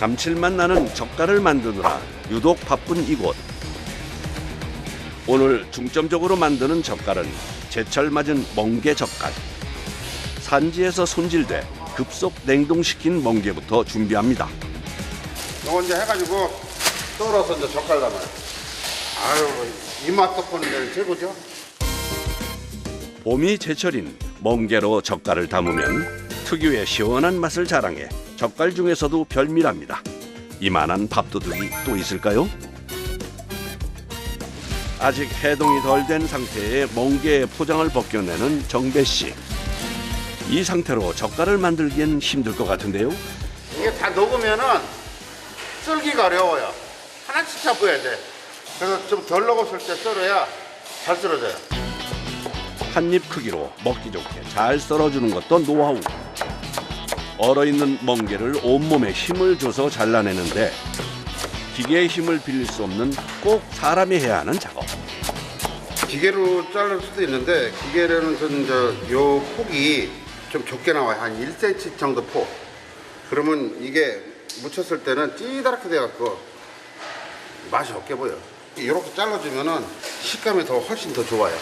감칠맛 나는 젓갈을 만드느라 유독 바쁜 이곳. 오늘 중점적으로 만드는 젓갈은 제철 맞은 멍게 젓갈. 산지에서 손질돼 급속 냉동시킨 멍게부터 준비합니다. 이거 이제 해가지고 썰어서 이제 젓갈 담아요. 아유, 입맛 돋보는 데는 최고죠. 봄이 제철인 멍게로 젓갈을 담으면 특유의 시원한 맛을 자랑해 젓갈 중에서도 별미랍니다. 이만한 밥도둑이 또 있을까요? 아직 해동이 덜 된 상태의 멍게의 포장을 벗겨내는 정배 씨. 이 상태로 젓갈을 만들기엔 힘들 것 같은데요. 이게 다 녹으면은 썰기가 어려워요. 하나씩 잡아야 돼. 그래서 좀 덜 녹았을 때 썰어야 잘 썰어져요. 한 입 크기로 먹기 좋게 잘 썰어주는 것도 노하우. 얼어있는 멍게를 온몸에 힘을 줘서 잘라내는데 기계의 힘을 빌릴 수 없는 꼭 사람이 해야 하는 작업. 기계로 자를 수도 있는데 기계로는 요 폭이 좀 좁게 나와요. 한 1cm 정도 폭. 그러면 이게 묻혔을 때는 찌다랗게 돼갖고 맛이 없게 보여. 이렇게 잘라주면은 식감이 훨씬 더 좋아요.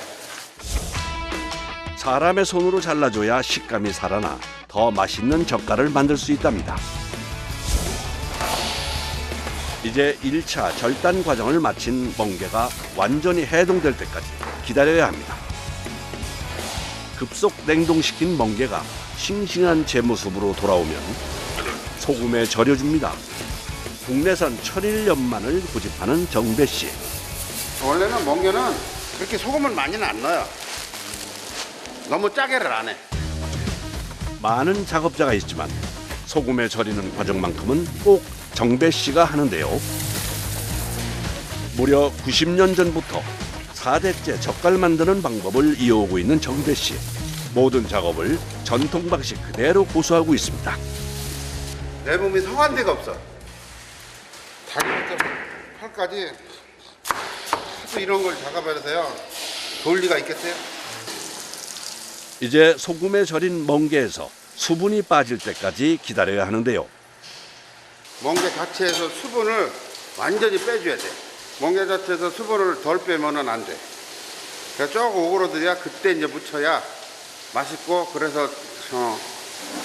사람의 손으로 잘라줘야 식감이 살아나 더 맛있는 젓갈을 만들 수 있답니다. 이제 1차 절단 과정을 마친 멍게가 완전히 해동될 때까지 기다려야 합니다. 급속 냉동시킨 멍게가 싱싱한 제 모습으로 돌아오면 소금에 절여줍니다. 국내산 천일 연만을 고집하는 정배 씨. 원래는 멍게는 그렇게 소금을 많이는 안 넣어요. 너무 짜게를 안 해. 많은 작업자가 있지만 소금에 절이는 과정만큼은 꼭 정배 씨가 하는데요. 무려 90년 전부터 4대째 젓갈 만드는 방법을 이어오고 있는 정배 씨. 모든 작업을 전통 방식 그대로 고수하고 있습니다. 내 몸이 성한 데가 없어. 다리부터 팔까지 하도 이런 걸 작업해서요. 좋을 리가 있겠어요? 이제 소금에 절인 멍게에서 수분이 빠질 때까지 기다려야 하는데요. 멍게 자체에서 수분을 완전히 빼줘야 돼. 멍게 자체에서 수분을 덜 빼면은 안 돼. 그래서 조금 오그러들여야 그때 이제 묻혀야 맛있고, 그래서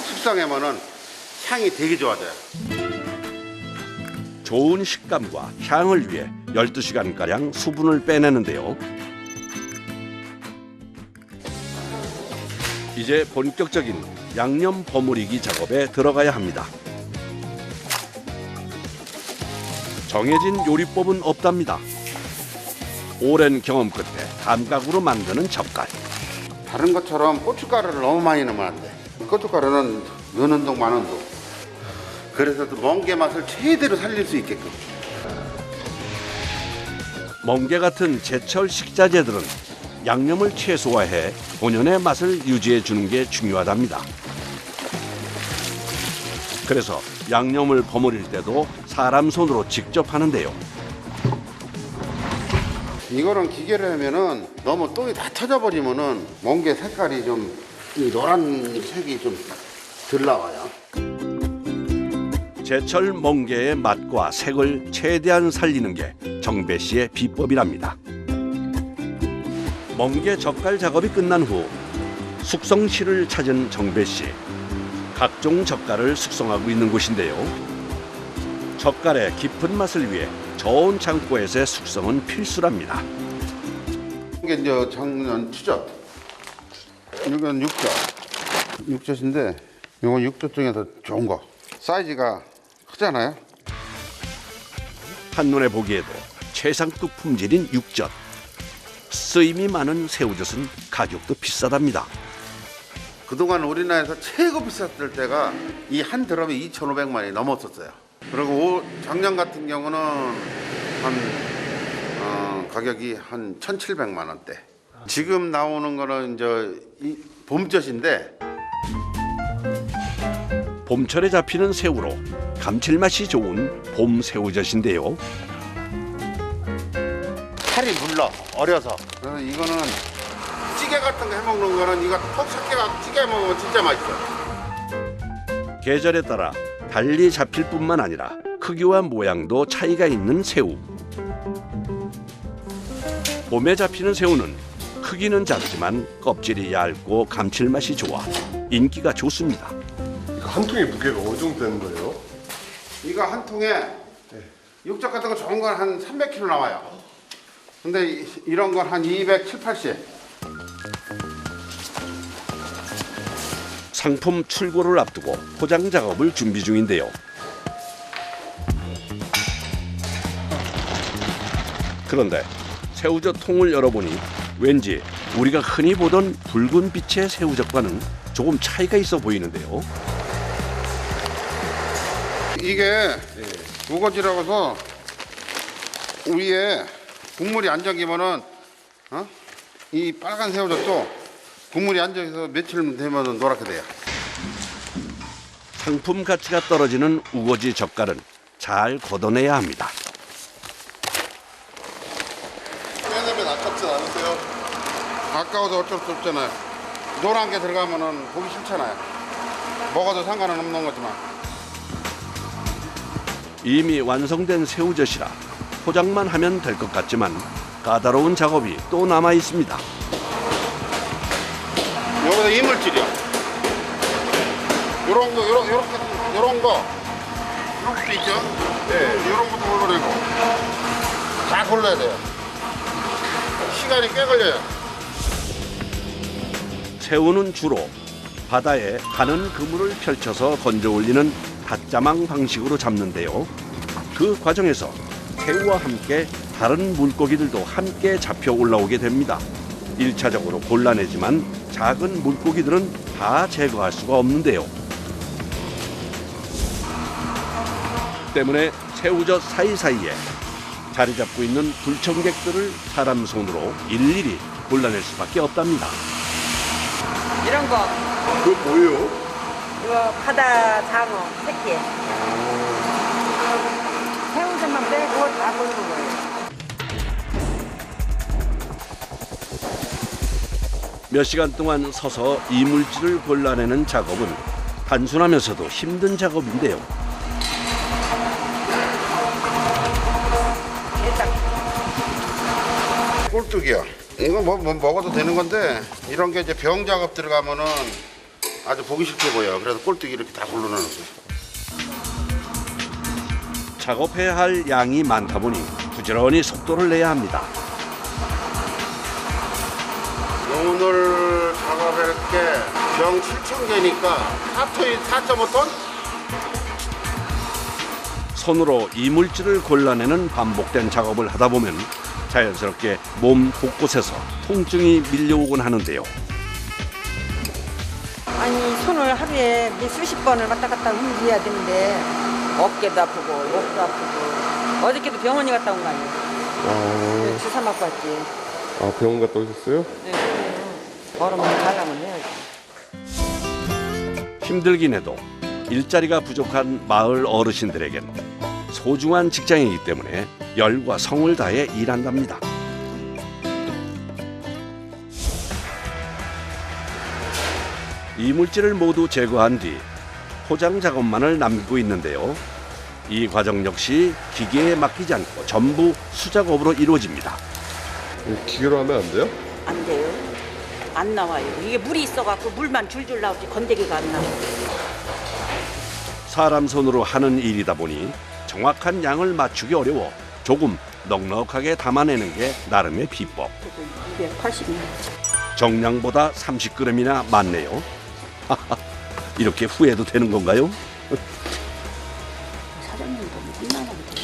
숙성하면은 향이 되게 좋아져요. 좋은 식감과 향을 위해 12시간가량 수분을 빼내는데요. 이제 본격적인 양념 버무리기 작업에 들어가야 합니다. 정해진 요리법은 없답니다. 오랜 경험 끝에 감각으로 만드는 젓갈. 다른 것처럼 고춧가루를 너무 많이 넣으면 안 돼. 고춧가루는 넣는 동 마는 동. 그래서 또 멍게 맛을 최대로 살릴 수 있게끔. 멍게 같은 제철 식자재들은 양념을 최소화해 본연의 맛을 유지해 주는 게 중요하답니다. 그래서 양념을 버무릴 때도 사람 손으로 직접 하는데요. 이거는 기계로 하면은 너무 똥이 다 터져버리면은 멍게 색깔이 좀 노란색이 좀 덜 나와요. 제철 멍게의 맛과 색을 최대한 살리는 게 정배 씨의 비법이랍니다. 멍게 젓갈 작업이 끝난 후 숙성실을 찾은 정배 씨. 각종 젓갈을 숙성하고 있는 곳인데요. 젓갈의 깊은 맛을 위해 저온 창고에서의 숙성은 필수랍니다. 이게 이제 작년 추젓. 이건 육젓인데 이건 육젓 중에서 좋은 거. 사이즈가 크잖아요. 한눈에 보기에도 최상급 품질인 육젓. 쓰임이 많은 새우젓은 가격도 비싸답니다. 그동안 우리나라에서 최고 비쌌을 때가 이 한 드럼에 2,500만 원이 넘었었어요. 그리고 작년 같은 경우는 가격이 한 1,700만 원대. 지금 나오는 거는 이제 이 봄젓인데 봄철에 잡히는 새우로 감칠맛이 좋은 봄 새우젓인데요. 살이 물러 어려서. 그래서 이거는 찌개 같은 거 해먹는 거는 이거 톡 삭혀갖고 찌개 먹으면 진짜 맛있어요. 계절에 따라 달리 잡힐 뿐만 아니라 크기와 모양도 차이가 있는 새우. 봄에 잡히는 새우는 크기는 작지만 껍질이 얇고 감칠맛이 좋아 인기가 좋습니다. 이거 한 통의 무게가 어느 정도 되는 거예요? 이거 한 통에 육젓 같은 거 좋은 건 한 300kg 나와요. 근데 이런 건 한 270, 80. 상품 출고를 앞두고 포장 작업을 준비 중인데요. 그런데 새우젓 통을 열어보니 왠지 우리가 흔히 보던 붉은 빛의 새우젓과는 조금 차이가 있어 보이는데요. 이게 우거지라고 해서 위에 국물이 안 잠기면은 이 빨간 새우젓도 국물이 안 잠겨서 며칠 되면 노랗게 돼요. 상품 가치가 떨어지는 우거지 젓갈은 잘 걷어내야 합니다. 빼내면 아깝진 않으세요? 아까워도 어쩔 수 없잖아요. 노란 게 들어가면은 보기 싫잖아요. 먹어도 상관은 없는 거지만. 이미 완성된 새우젓이라 포장만 하면 될 것 같지만 까다로운 작업이 또 남아 있습니다. 여기다 이물질이요. 요런 거, 요런 거 있죠? 네. 요런 것도 골라내고. 다 골라야 돼요. 시간이 꽤 걸려요. 새우는 주로 바다에 가는 그물을 펼쳐서 건져 올리는 닷자망 방식으로 잡는데요. 그 과정에서 새우와 함께 다른 물고기들도 함께 잡혀 올라오게 됩니다. 1차적으로 골라내지만 작은 물고기들은 다 제거할 수가 없는데요. 때문에 새우젓 사이사이에 자리 잡고 있는 불청객들을 사람 손으로 일일이 골라낼 수밖에 없답니다. 이런 거, 그거 뭐예요? 이거 바다 장어, 새끼. 새우젓만 빼고 다 고르는 거예요. 몇 시간 동안 서서 이물질을 골라내는 작업은 단순하면서도 힘든 작업인데요. 일단 꼴뚜기요. 이거 뭐 먹어도 되는 건데 이런 게 이제 병 작업 들어가면은 아주 보기 싫게 보여요. 그래서 꼴뚜기 이렇게 다 골라내는 거예요. 작업해야 할 양이 많다 보니 부지런히 속도를 내야 합니다. 오늘 작업할 게병 7,000개니까 4.5톤? 손으로 이물질을 골라내는 반복된 작업을 하다 보면 자연스럽게 몸 곳곳에서 통증이 밀려오곤 하는데요. 아니 손을 하루에 수십 번을 왔다 갔다 움직여야 되는데 어깨도 아프고 목도 아프고 어저께도 병원에 갔다 온 거 아니에요? 주사 맞고 왔지. 아, 병원 갔다 오셨어요? 네. 얼음을 가려면 해야지. 힘들긴 해도 일자리가 부족한 마을 어르신들에겐 소중한 직장이기 때문에 열과 성을 다해 일한답니다. 이물질을 모두 제거한 뒤 포장 작업만을 남기고 있는데요. 이 과정 역시 기계에 맡기지 않고 전부 수작업으로 이루어집니다. 이거 기계로 하면 안 돼요? 안 돼요. 안 나와요. 이게 물이 있어갖고 물만 줄줄 나오지 건더기가 안 나와요. 사람 손으로 하는 일이다 보니 정확한 양을 맞추기 어려워 조금 넉넉하게 담아내는 게 나름의 비법. 280년. 정량보다 30g이나 많네요. 이렇게 후회도 되는 건가요? 사장님도 혼나는데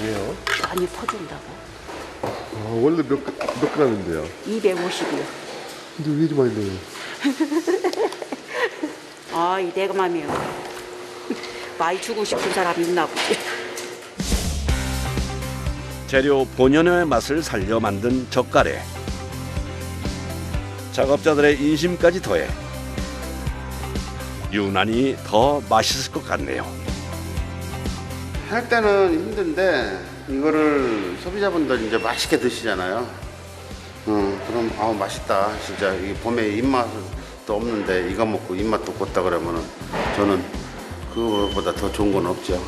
왜요? 많이 퍼준다고. 아, 원래 몇 g인데요? 250이요. 근데 왜 이리 많이 넣어요? 아, 이 내가 맘이요. 많이 주고 싶은 사람이 있나 보지. 재료 본연의 맛을 살려 만든 젓갈에 작업자들의 인심까지 더해 유난히 더 맛있을 것 같네요. 할 때는 힘든데 이거를 소비자분들 이제 맛있게 드시잖아요. 그럼 아우 맛있다. 진짜 이 봄에 입맛도 없는데 이거 먹고 입맛 돋궜다 그러면은 저는 그거보다 더 좋은 건 없죠.